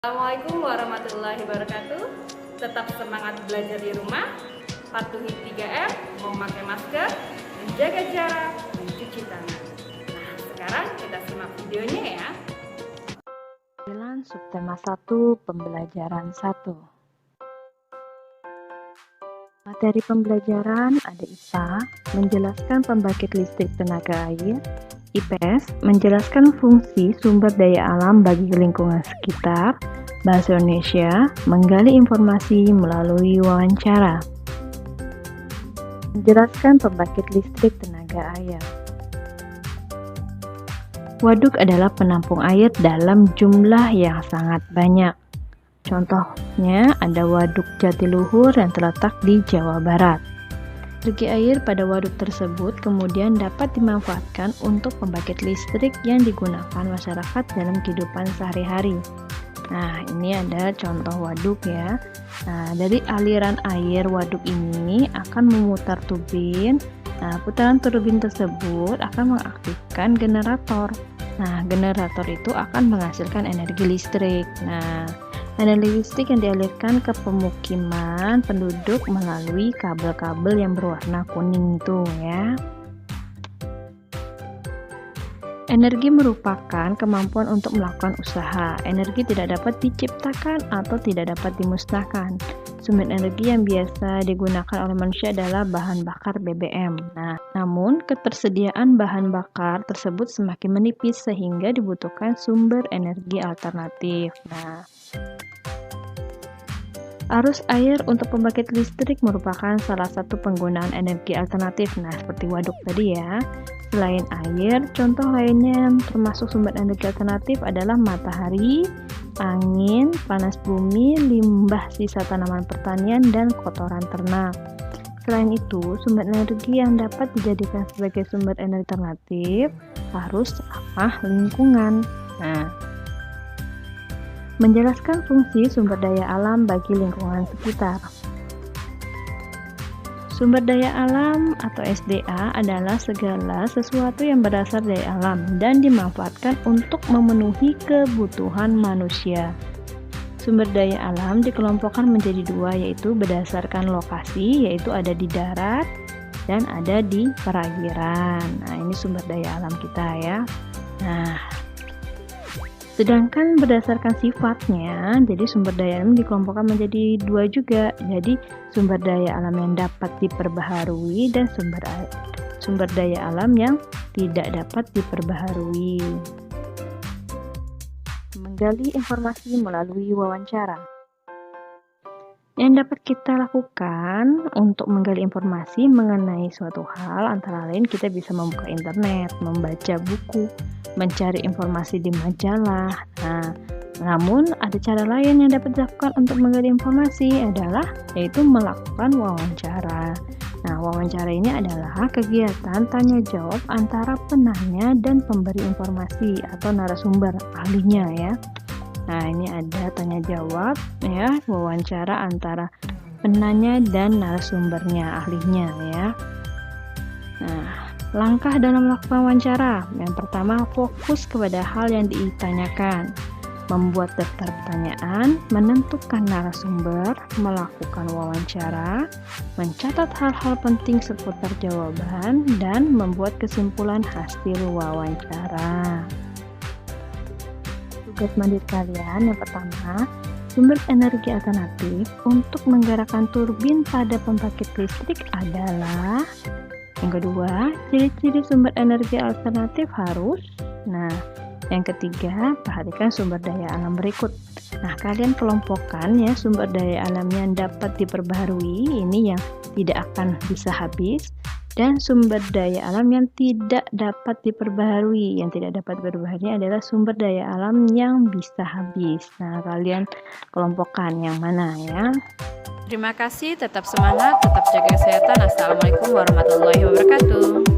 Assalamualaikum warahmatullahi wabarakatuh. Tetap semangat belajar di rumah, patuhi 3M, memakai masker, menjaga jarak, mencuci tangan. Nah, sekarang kita simak videonya ya. Subtema 1, Pembelajaran 1. Materi pembelajaran ada IPA, menjelaskan pembangkit listrik tenaga air, IPS, menjelaskan fungsi sumber daya alam bagi lingkungan sekitar, Bahasa Indonesia, menggali informasi melalui wawancara. Menjelaskan pembangkit listrik tenaga air. Waduk adalah penampung air dalam jumlah yang sangat banyak. Contohnya ada Waduk Jatiluhur yang terletak di Jawa Barat. Energi air pada waduk tersebut kemudian dapat dimanfaatkan untuk pembangkit listrik yang digunakan masyarakat dalam kehidupan sehari-hari. Nah, ini ada contoh waduk ya. Nah, dari aliran air waduk ini akan memutar turbin. Nah, putaran turbin tersebut akan mengaktifkan generator. Nah, generator itu akan menghasilkan energi listrik. Nah, energi listrik yang dialirkan ke pemukiman penduduk melalui kabel-kabel yang berwarna kuning itu ya. Energi merupakan kemampuan untuk melakukan usaha. Energi tidak dapat diciptakan atau tidak dapat dimusnahkan. Sumber energi yang biasa digunakan oleh manusia adalah bahan bakar BBM. Nah, namun ketersediaan bahan bakar tersebut semakin menipis sehingga dibutuhkan sumber energi alternatif. Nah, arus air untuk pembangkit listrik merupakan salah satu penggunaan energi alternatif. Nah, seperti waduk tadi ya. Selain air, contoh lainnya yang termasuk sumber energi alternatif adalah matahari, angin, panas bumi, limbah sisa tanaman pertanian, dan kotoran ternak. Selain itu, sumber energi yang dapat dijadikan sebagai sumber energi alternatif harus ramah lingkungan. Nah, menjelaskan fungsi sumber daya alam bagi lingkungan sekitar. Sumber daya alam atau SDA adalah segala sesuatu yang berasal dari alam dan dimanfaatkan untuk memenuhi kebutuhan manusia. Sumber daya alam dikelompokkan menjadi dua, yaitu berdasarkan lokasi, yaitu ada di darat dan ada di perairan. Nah, ini sumber daya alam kita ya. Nah, sedangkan berdasarkan sifatnya, jadi sumber daya alam dikelompokkan menjadi dua juga. Jadi sumber daya alam yang dapat diperbaharui dan sumber daya alam yang tidak dapat diperbaharui. Menggali informasi melalui wawancara. Yang dapat kita lakukan untuk menggali informasi mengenai suatu hal antara lain kita bisa membuka internet, membaca buku, mencari informasi di majalah. Nah, namun ada cara lain yang dapat dilakukan untuk menggali informasi adalah yaitu melakukan wawancara. Nah, wawancara ini adalah kegiatan tanya jawab antara penanya dan pemberi informasi atau narasumber ahlinya ya. Nah, ini ada tanya jawab ya, wawancara antara penanya dan narasumbernya, ahlinya ya. Nah, langkah dalam melakukan wawancara. Yang pertama, fokus kepada hal yang ditanyakan. Membuat daftar pertanyaan, menentukan narasumber, melakukan wawancara, mencatat hal-hal penting seputar jawaban, dan membuat kesimpulan hasil wawancara. Tugas mandiri kalian yang pertama, sumber energi alternatif untuk menggerakkan turbin pada pembangkit listrik adalah. Yang kedua, ciri-ciri sumber energi alternatif harus. Nah, yang ketiga, perhatikan sumber daya alam berikut. Nah, kalian kelompokkan ya sumber daya alam yang dapat diperbaharui, ini yang tidak akan bisa habis, dan sumber daya alam yang tidak dapat diperbaharui. Yang tidak dapat diperbaharui adalah sumber daya alam yang bisa habis. Nah, kalian kelompokkan yang mana ya. Terima kasih, tetap semangat, tetap jaga kesehatan. Assalamualaikum warahmatullahi wabarakatuh.